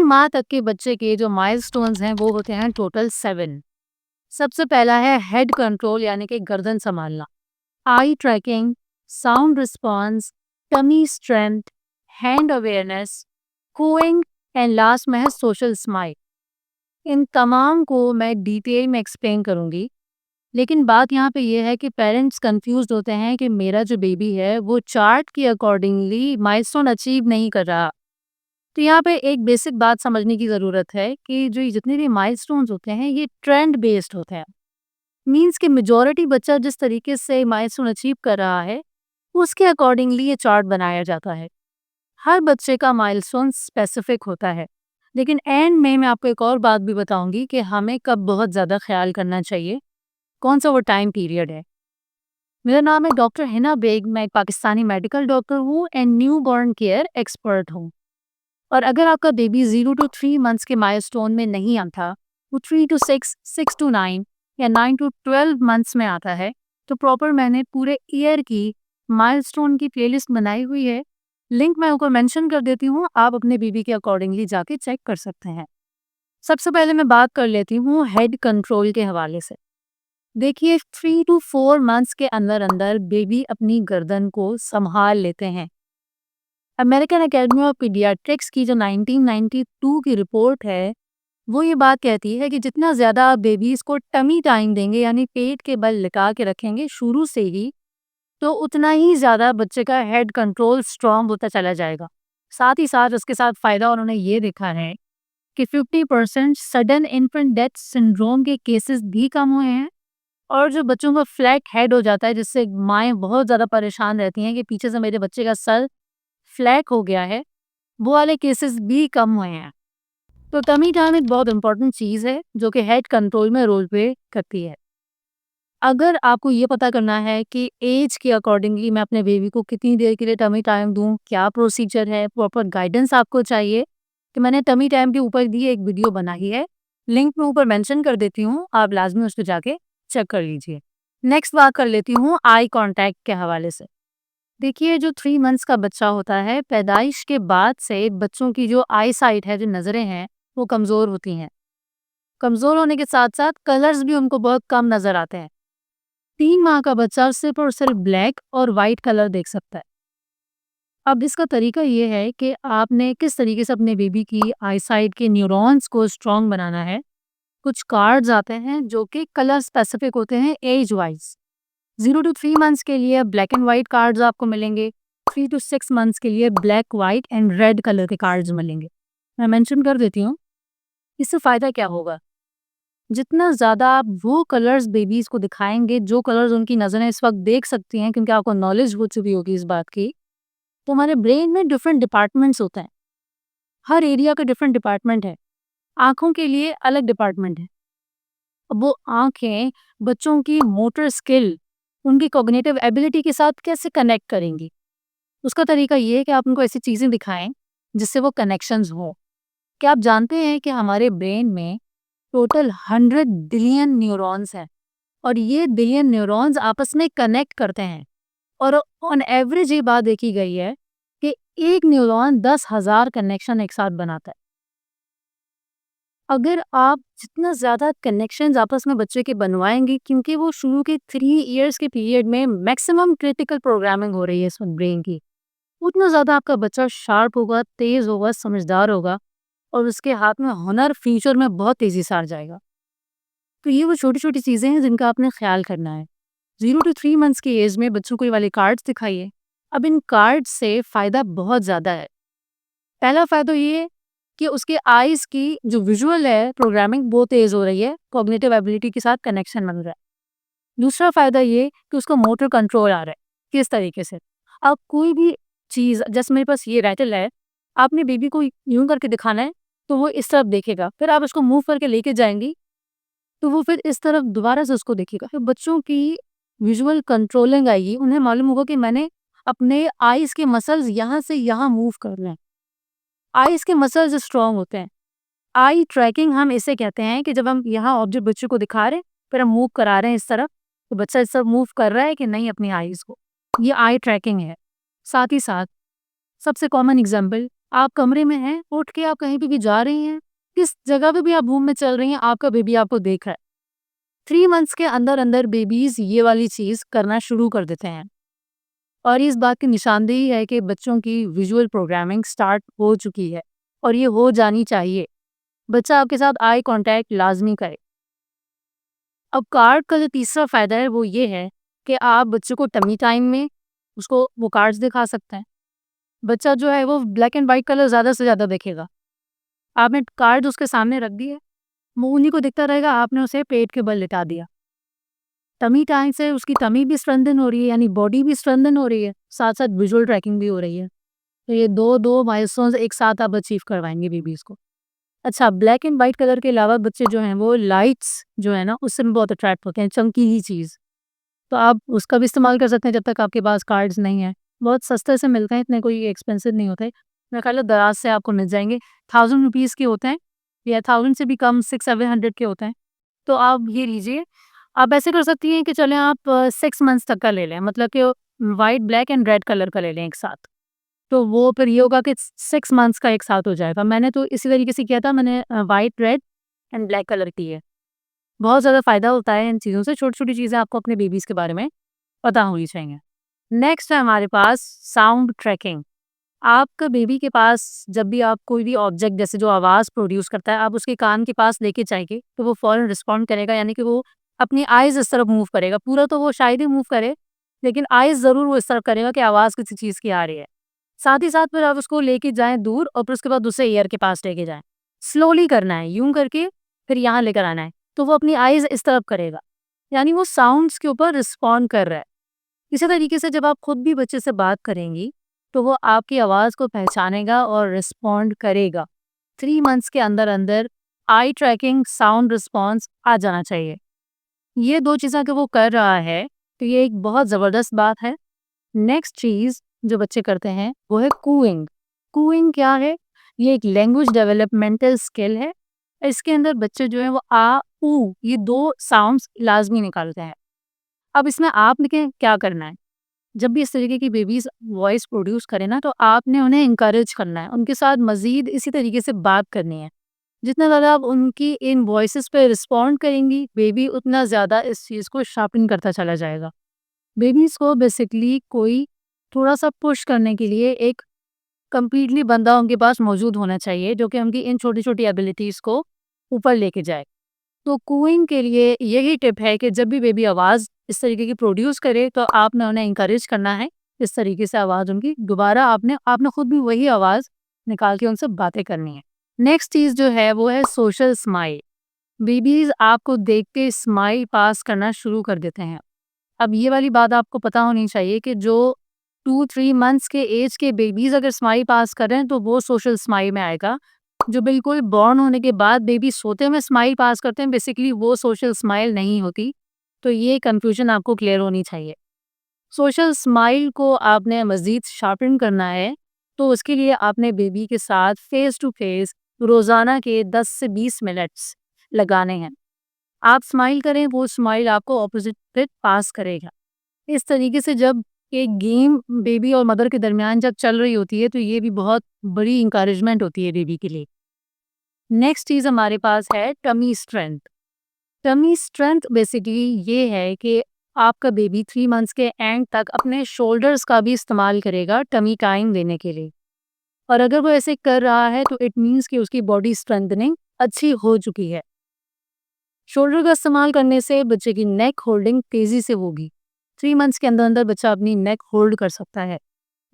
माह तक के बच्चे के जो माइलस्टोन्स हैं वो होते हैं टोटल 7। सबसे पहला है हेड कंट्रोल यानी कि गर्दन संभालना, eye tracking, sound response, tummy strength, hand awareness, cooing and last में है सोशल स्माइल। इन तमाम को मैं डिटेल में एक्सप्लेन करूंगी, लेकिन बात यहाँ पे ये है कि पेरेंट्स कंफ्यूज्ड होते हैं कि मेरा जो बेबी है वो चार्ट के अकॉर्डिंगली माइलस्टोन अचीव नहीं कर रहा। तो यहाँ पे एक बेसिक बात समझने की ज़रूरत है कि जो ये जितने भी माइलस्टोन्स होते हैं ये ट्रेंड बेस्ड होते हैं। मीन्स कि मेजॉरिटी बच्चा जिस तरीके से माइलस्टोन अचीव कर रहा है उसके अकॉर्डिंगली ये चार्ट बनाया जाता है। हर बच्चे का माइलस्टोन स्पेसिफिक होता है, लेकिन एंड में मैं आपको एक और बात भी बताऊंगी कि हमें कब बहुत ज़्यादा ख्याल करना चाहिए, कौन सा वो टाइम पीरियड है। मेरा नाम है डॉक्टर हिना बेग, मैं एक पाकिस्तानी मेडिकल डॉक्टर हूँ and new born care expert हूँ। और अगर आपका बेबी 0 to 3 मंथ्स के माइलस्टोन में नहीं आता, वो 3 to 6, 6 to 9 या 9 to 12 मंथ्स में आता है, तो प्रॉपर मैंने पूरे ईयर की माइलस्टोन की प्लेलिस्ट बनाई हुई है। लिंक मैं ऊपर मेंशन कर देती हूँ, आप अपने बेबी के अकॉर्डिंगली जाके चेक कर सकते हैं। सबसे पहले मैं बात कर लेती हूँ हेड कंट्रोल के हवाले से। देखिए 3 to 4 मंथ्स के अंदर अंदर बेबी अपनी गर्दन को संभाल लेते हैं। अमेरिकन एकेडमी ऑफ पीडियाट्रिक्स की जो 1992 की रिपोर्ट है वो ये बात कहती है कि जितना ज़्यादा आप बेबीज़ को टमी टाइम देंगे यानी पेट के बल लिटा के रखेंगे शुरू से ही, तो उतना ही ज़्यादा बच्चे का हेड कंट्रोल स्ट्रॉन्ग होता चला जाएगा। साथ ही साथ उसके साथ फ़ायदा उन्होंने ये देखा है कि 50% सडन इन्फेंट डेथ सिंड्रोम के केसेस भी कम हुए हैं। और जो बच्चों का फ्लैट हेड हो जाता है जिससे माएँ बहुत ज़्यादा परेशान रहती हैं कि पीछे से मेरे बच्चे का सर फ्लैट हो गया है, वो वाले केसेस भी कम हुए हैं। तो टमी टाइम एक बहुत इंपॉर्टेंट चीज़ है जो कि हेड कंट्रोल में रोल प्ले करती है। अगर आपको ये पता करना है कि एज के अकॉर्डिंगली मैं अपने बेबी को कितनी देर के लिए टमी टाइम दूँ, क्या प्रोसीजर है, प्रॉपर गाइडेंस आपको चाहिए, तो मैंने टमी टाइम के ऊपर भी एक वीडियो बनाई है। लिंक मैं ऊपर मेंशन कर देती हूँ, आप लाजमी उस पे जाके चेक कर लीजिए। नेक्स्ट बात कर लेती हूँ आई कॉन्टैक्ट के हवाले से। देखिए जो 3 मंथ्स का बच्चा होता है, पैदाइश के बाद से बच्चों की जो आई साइट है, जो नज़रें हैं, वो कमज़ोर होती हैं। कमज़ोर होने के साथ साथ कलर्स भी उनको बहुत कम नज़र आते हैं। 3 माह का बच्चा सिर्फ और सिर्फ ब्लैक और वाइट कलर देख सकता है। अब इसका तरीका ये है कि आपने किस तरीके से अपने बेबी की आई साइट के न्यूरॉन्स को स्ट्रॉन्ग बनाना है। कुछ कार्ड्स आते हैं जो कि कलर स्पेसिफिक होते हैं एज वाइज। 0 to 3 मंथ्स के लिए ब्लैक एंड वाइट कार्ड्स आपको मिलेंगे। 3 to 6 मंथ्स के लिए black, white and red colour के कार्ड्स मिलेंगे। मैं मेंशन कर देती हूँ। इससे फ़ायदा क्या होगा? जितना ज़्यादा आप वो कलर्स बेबीज़ को दिखाएँगे, जो कलर्स उनकी नज़रें इस वक़्त देख सकती हैं, क्योंकि आपको नॉलेज हो चुकी होगी इस बात की, तो हमारे ब्रेन में डिफरेंट डिपार्टमेंट्स होते हैं। हर एरिया का डिफरेंट डिपार्टमेंट है। आँखों के लिए अलग डिपार्टमेंट है। अब वो आँखें बच्चों की मोटर स्किल, उनकी कॉग्निटिव एबिलिटी के साथ कैसे कनेक्ट करेंगी? उसका तरीका ये है कि आप उनको ऐसी चीज़ें दिखाएँ, जिससे वो कनेक्शंस हों। क्या आप जानते हैं कि हमारे ब्रेन में टोटल 100 बिलियन न्यूरॉन्स हैं और ये बिलियन न्यूरॉन्स आपस में कनेक्ट करते हैं। और ऑन एवरेज ये बात देखी गई है कि एक न्यूरॉन 10,000 कनेक्शन एक साथ बनाता है। अगर आप जितना ज़्यादा कनेक्शंस आपस में बच्चे के बनवाएंगे, क्योंकि वो शुरू के 3 इयर्स के पीरियड में मैक्सिमम क्रिटिकल प्रोग्रामिंग हो रही है इस ब्रेन की, उतना ज़्यादा आपका बच्चा शार्प होगा, तेज़ होगा, समझदार होगा और उसके हाथ में हुनर फ्यूचर में बहुत तेज़ी से आ जाएगा। तो ये वो छोटी-छोटी चीज़ें हैं जिनका आपने ख़्याल करना है। 0 to 3 मंथ्स की एज में बच्चों को ये वाले कार्ड्स दिखाइए। अब इन कार्ड्स से फ़ायदा बहुत ज़्यादा है। पहला फ़ायदा ये है कि उसके आइज़ की जो विजुअल है प्रोग्रामिंग वो तेज़ हो रही है, कॉग्निटिव एबिलिटी के साथ कनेक्शन बन रहा है। दूसरा फ़ायदा ये कि उसका मोटर कंट्रोल आ रहा है। किस तरीके से? आप कोई भी चीज़, जैसे मेरे पास ये रैटल है, आपने बेबी को यूँ करके दिखाना है, तो वो इस तरफ देखेगा। फिर आप उसको मूव करके लेके जाएँगी, तो वो फिर इस तरफ दोबारा से उसको देखेगा। फिर बच्चों की विजुअल कंट्रोलिंग आएगी, उन्हें मालूम होगा कि मैंने अपने आइज़ के मसल्स यहाँ से यहाँ मूव करने हैं। आइज़ के मसल्स स्ट्रॉन्ग होते हैं। आई ट्रैकिंग हम इसे कहते हैं कि जब हम यहाँ ऑब्जेक्ट बच्चे को दिखा रहे हैं, फिर हम मूव करा रहे हैं इस तरफ, तो बच्चा इस तरफ मूव कर रहा है कि नहीं अपनी आइज़ को। ये आई ट्रैकिंग है। साथ ही साथ सबसे कॉमन एग्जांपल आप कमरे में हैं, उठ के आप कहीं पे भी जा रही हैं, किस जगह पे भी आप रूम में चल रही हैं, आपका बेबी आपको देख रहा है। 3 मंथ्स के अंदर-अंदर बेबीज़ ये वाली चीज़ करना शुरू कर देते हैं और इस बात की निशानदेही है कि बच्चों की विजुअल प्रोग्रामिंग स्टार्ट हो चुकी है और ये हो जानी चाहिए। बच्चा आपके साथ आई कॉन्टैक्ट लाज़मी करे। अब कार्ड का जो तीसरा फ़ायदा है वो ये है कि आप बच्चे को टमी टाइम में उसको वो कार्ड्स दिखा सकते हैं। बच्चा जो है वो ब्लैक एंड व्हाइट कलर ज़्यादा से ज़्यादा देखेगा। आपने कार्ड उसके सामने रख दिए, वो उन्हीं को दिखता रहेगा, आपने उसे पेट के बल लिटा दिया। टमी टाइम से उसकी टमी भी स्ट्रेंथन हो रही है, यानी बॉडी भी स्ट्रेंथन हो रही है, साथ-साथ विजुअल ट्रैकिंग भी हो रही है। तो ये 2-2 माइलस्टोन्स एक साथ आप अचीव करवाएँगे बेबीज़ को। अच्छा, ब्लैक एंड व्हाइट कलर के अलावा बच्चे जो हैं वो लाइट्स जो है ना उससे भी बहुत अट्रैक्ट होते हैं, चमकीली चीज़। तो आप उसका भी इस्तेमाल कर सकते हैं जब तक आपके पास कार्ड्स नहीं हैं। बहुत सस्ते से मिलते हैं, इतने कोई एक्सपेंसिव नहीं होते। मेरा ख़्याल है दराज़ से आपको मिल जाएँगे। ₹1000 के होते हैं या 1000 से भी कम 600-700 के होते हैं। तो आप ये लीजिए। आप ऐसे कर सकती हैं कि चलें आप 6 मंथ्स तक का ले लें, मतलब कि white, black and red colour का ले लें एक साथ। तो वो फिर ये होगा कि 6 मंथ्स का एक साथ हो जाएगा। मैंने तो इसी तरीके से किया था, मैंने white, red and black colour की है। बहुत ज़्यादा फ़ायदा होता है इन चीज़ों से, छोटी-छोटी चीज़ें आपको अपने बेबीज़ के बारे में पता होनी चाहिए। नेक्स्ट है हमारे पास साउंड ट्रैकिंग। आपका बेबी के पास जब भी आप कोई भी ऑब्जेक्ट जैसे जो आवाज़ प्रोड्यूस करता है, आप उसके कान के पास लेके जाएँगे, तो वो फ़ौरन रिस्पॉन्ड करेगा, यानी कि वो अपनी आइज़ इस तरफ मूव करेगा। पूरा तो वो शायद ही मूव करे, लेकिन आइज़ ज़रूर वो इस तरफ करेगा कि आवाज़ किसी चीज़ की आ रही है। साथ ही साथ फिर आप उसको लेके जाएँ दूर और फिर उसके बाद दूसरे ईयर के पास लेके जाएँ। स्लोली करना है, यूँ करके फिर यहाँ लेकर आना है। तो वो अपनी आइज़ इस तरफ करेगा, यानी वो साउंड्स के ऊपर रिस्पॉन्ड कर रहा है। इसी तरीके से जब आप खुद भी बच्चे से बात करेंगी, तो वो आपकी आवाज़ को पहचानेगा और रिस्पॉन्ड करेगा। 3 मंथ्स के अंदर-अंदर आई ट्रैकिंग, साउंड रिस्पॉन्स आ जाना चाहिए। ये 2 चीज़ें अगर वो कर रहा है, तो ये एक बहुत ज़बरदस्त बात है। नेक्स्ट चीज़ जो बच्चे करते हैं, वो है कूइंग। कूइंग क्या है? ये एक लैंग्वेज डेवलपमेंटल स्किल है। इसके अंदर बच्चे जो हैं वो आ, ऊ ये 2 साउंड्स लाज़मी निकालते हैं। अब इसमें आपने क्या करना है? जब भी इस तरीके की बेबीज़ वॉइस प्रोड्यूस करें ना, तो आपने उन्हें एनकरेज करना है, उनके साथ मज़ीद इसी तरीके से बात करनी है। जितना ज़्यादा आप उनकी इन वॉइसेज़ पे रिस्पॉन्ड करेंगी, बेबी उतना ज़्यादा इस चीज़ को शार्पन करता चला जाएगा। बेबीज़ को बेसिकली कोई थोड़ा-सा पुश करने के लिए एक कंप्लीटली बंदा उनके पास मौजूद होना चाहिए, जो कि उनकी इन छोटी-छोटी एबिलिटीज़ को ऊपर लेके जाए। तो कूइंग के लिए यही टिप है कि जब भी बेबी आवाज़ इस तरीके की प्रोड्यूस करे, तो आपने उन्हें एनकरेज करना है, इस तरीके से आवाज़ उनकी दोबारा आपने आपने खुद भी वही आवाज़ निकाल के उनसे बातें करनी है। नेक्स्ट चीज़ जो है वो है सोशल स्माइल। बेबीज़ आपको देख के स्माइल पास करना शुरू कर देते हैं। अब ये वाली बात आपको पता होनी चाहिए कि जो 2-3 मंथ्स के एज के बेबीज़ अगर स्माइल पास कर रहे हैं, तो वो सोशल स्माइल में आएगा। जो बिल्कुल बॉर्न होने के बाद बेबी सोते हुए स्माइल पास करते हैं, बेसिकली वो सोशल स्माइल नहीं होती। तो ये कन्फ्यूज़न आपको क्लियर होनी चाहिए। सोशल स्माइल को आपने मज़ीद शार्पन करना है, तो उसके लिए आपने बेबी के साथ फ़ेस टू फ़ेस रोज़ाना के 10 से 20 मिनट्स लगाने हैं। आप स्माइल करें, वो स्माइल आपको ऑपोज़िट पे पास करेगा। इस तरीके से जब एक गेम बेबी और मदर के दरमियान जब चल रही होती है, तो ये भी बहुत बड़ी एनकरेजमेंट होती है बेबी के लिए। नेक्स्ट चीज़ हमारे पास है tummy strength. Tummy strength basically ये है कि आपका बेबी 3 मंथ्स के एंड तक अपने शोल्डर्स का भी इस्तेमाल करेगा टमी टाइम देने के लिए। और अगर वो ऐसे कर रहा है, तो इट मीन्स कि उसकी बॉडी स्ट्रेंथनिंग अच्छी हो चुकी है। शोल्डर का इस्तेमाल करने से बच्चे की नेक होल्डिंग तेज़ी से होगी। 3 मंथ्स के अंदर-अंदर बच्चा अपनी नेक होल्ड कर सकता है।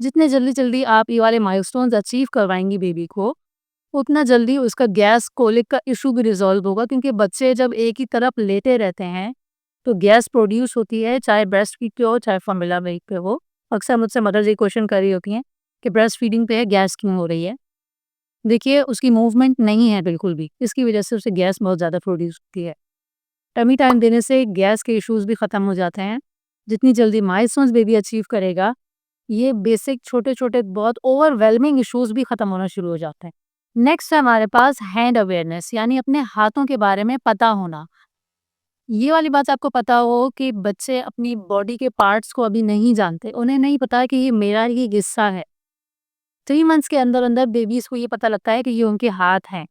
जितने जल्दी-जल्दी आप ये वाले माइलस्टोन्स अचीव करवाएँगी बेबी को, उतना जल्दी उसका गैस कोलिक का इशू भी रिज़ॉल्व होगा, क्योंकि बच्चे जब एक ही तरफ लेटे रहते हैं, तो गैस प्रोड्यूस होती है, चाहे ब्रेस्ट फीड पे हो, चाहे फॉर्मूला मिल्क पे हो। अक्सर मुझसे मदर्स ये क्वेश्चन कर रही होती हैं कि ब्रेस्ट फीडिंग पे है, गैस क्यों हो रही है? देखिए, उसकी मूवमेंट नहीं है बिल्कुल भी, इसकी वजह से उसे गैस बहुत ज़्यादा प्रोड्यूस होती है। टमी टाइम देने से गैस के इश्यूज़ भी ख़त्म हो जाते हैं। जितनी जल्दी माइलस्टोन्स बेबी अचीव करेगा, ये बेसिक छोटे-छोटे बहुत ओवरवेलमिंग इश्यूज़ भी ख़त्म होना शुरू हो जाते हैं। नेक्स्ट है हमारे पास हैंड अवेयरनेस, यानी अपने हाथों के बारे में पता होना। ये वाली बात आपको पता हो कि बच्चे अपनी बॉडी के पार्ट्स को अभी नहीं जानते। उन्हें नहीं पता कि ये मेरा ही हिस्सा है। 3 मंथ्स के अंदर-अंदर बेबीज़ को ये पता लगता है कि ये उनके हाथ हैं।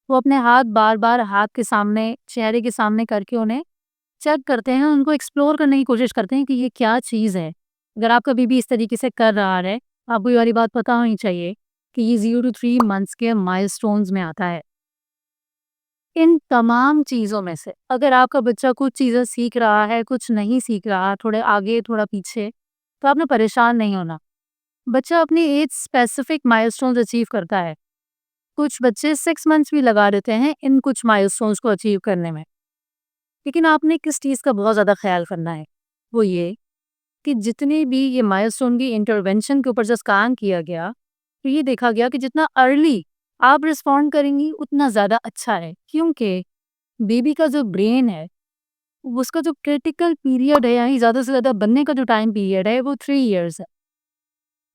वो अपने हाथ बार-बार हाथ के सामने, चेहरे के सामने करके उन्हें चेक करते हैं, उनको एक्सप्लोर करने की कोशिश करते हैं कि ये क्या चीज़ है। अगर आपका बेबी इस तरीके से कर रहा है, आपको ये वाली बात पता होनी चाहिए कि ये 0 टू 3 मंथ्स के माइलस्टोन्स में आता है। इन तमाम चीज़ों में से अगर आपका बच्चा कुछ चीज़ें सीख रहा है, कुछ नहीं सीख रहा, थोड़े आगे, थोड़ा पीछे, तो आपने परेशान नहीं होना। बच्चा अपनी एज स्पेसिफिक माइलस्टोन्स अचीव करता है। कुछ बच्चे 6 मंथ्स भी लगा देते हैं इन कुछ माइलस्टोन्स को अचीव करने में। लेकिन आपने किस चीज़ का बहुत ज़्यादा ख़्याल करना है, वो ये कि जितने भी ये माइलस्टोन की इंटरवेंशन के ऊपर जस्ट काम किया गया, तो ये देखा गया कि जितना अर्ली आप रिस्पॉन्ड करेंगी उतना ज़्यादा अच्छा है। क्योंकि बेबी का जो ब्रेन है, उसका जो क्रिटिकल पीरियड है यानी ज़्यादा से ज़्यादा बनने का जो टाइम पीरियड है वो 3 इयर्स है।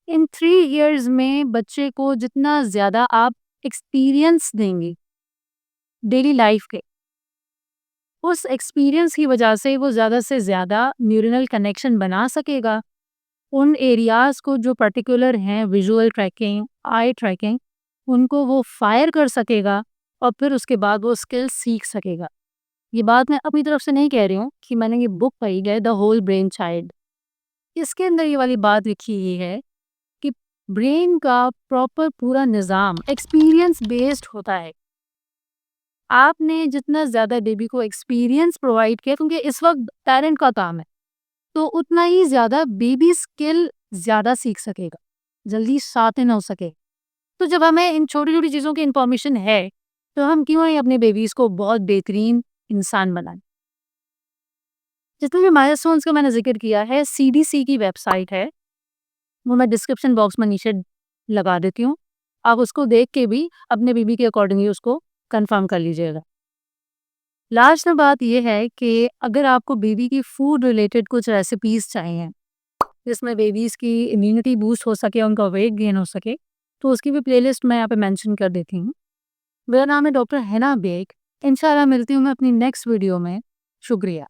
इन 3 इयर्स में बच्चे को जितना ज़्यादा आप एक्सपीरियंस देंगी डेली लाइफ के, उस एक्सपीरियंस की वजह से वो ज़्यादा से ज़्यादा न्यूरल कनेक्शन बना सकेगा। उन एरियाज़ को जो पर्टिकुलर हैं विजुअल ट्रैकिंग, आई ट्रैकिंग, उनको वो फायर कर सकेगा और फिर उसके बाद वो स्किल सीख सकेगा। ये बात मैं अपनी तरफ से नहीं कह रही हूँ कि मैंने ये बुक पढ़ी है द होल ब्रेन चाइल्ड। इसके अंदर ये वाली बात लिखी हुई है कि ब्रेन का प्रॉपर पूरा निज़ाम एक्सपीरियंस बेस्ड होता है। आपने जितना ज़्यादा बेबी को एक्सपीरियंस प्रोवाइड किया क्योंकि इस वक़्त पेरेंट का काम है, तो उतना ही ज़्यादा बेबी स्किल ज़्यादा सीख सकेगा, जल्दी शातिन हो सके। तो जब हमें इन छोटी-छोटी चीज़ों की इन्फॉर्मेशन है, तो हम क्यों नहीं अपने बेबीज़ को बहुत बेहतरीन इंसान बनाएँ। जितने भी माइलस्टोन्स का मैंने ज़िक्र किया है, सीडीसी की वेबसाइट है, वो मैं डिस्क्रिप्शन बॉक्स में नीचे लगा देती हूँ। आप उसको देख के भी अपने बेबी के अकॉर्डिंगली उसको कन्फर्म कर लीजिएगा। लास्ट में बात ये है कि अगर आपको बेबी की फूड रिलेटेड कुछ रेसिपीज़ चाहिए, जिसमें बेबीज़ की इम्यूनिटी बूस्ट हो सके, उनका वेट गेन हो सके, तो उसकी भी प्लेलिस्ट मैं यहाँ पे मेंशन कर देती हूँ। मेरा नाम है डॉक्टर हैना बेग। इंशाल्लाह मिलती हूँ मैं अपनी नेक्स्ट वीडियो में। शुक्रिया।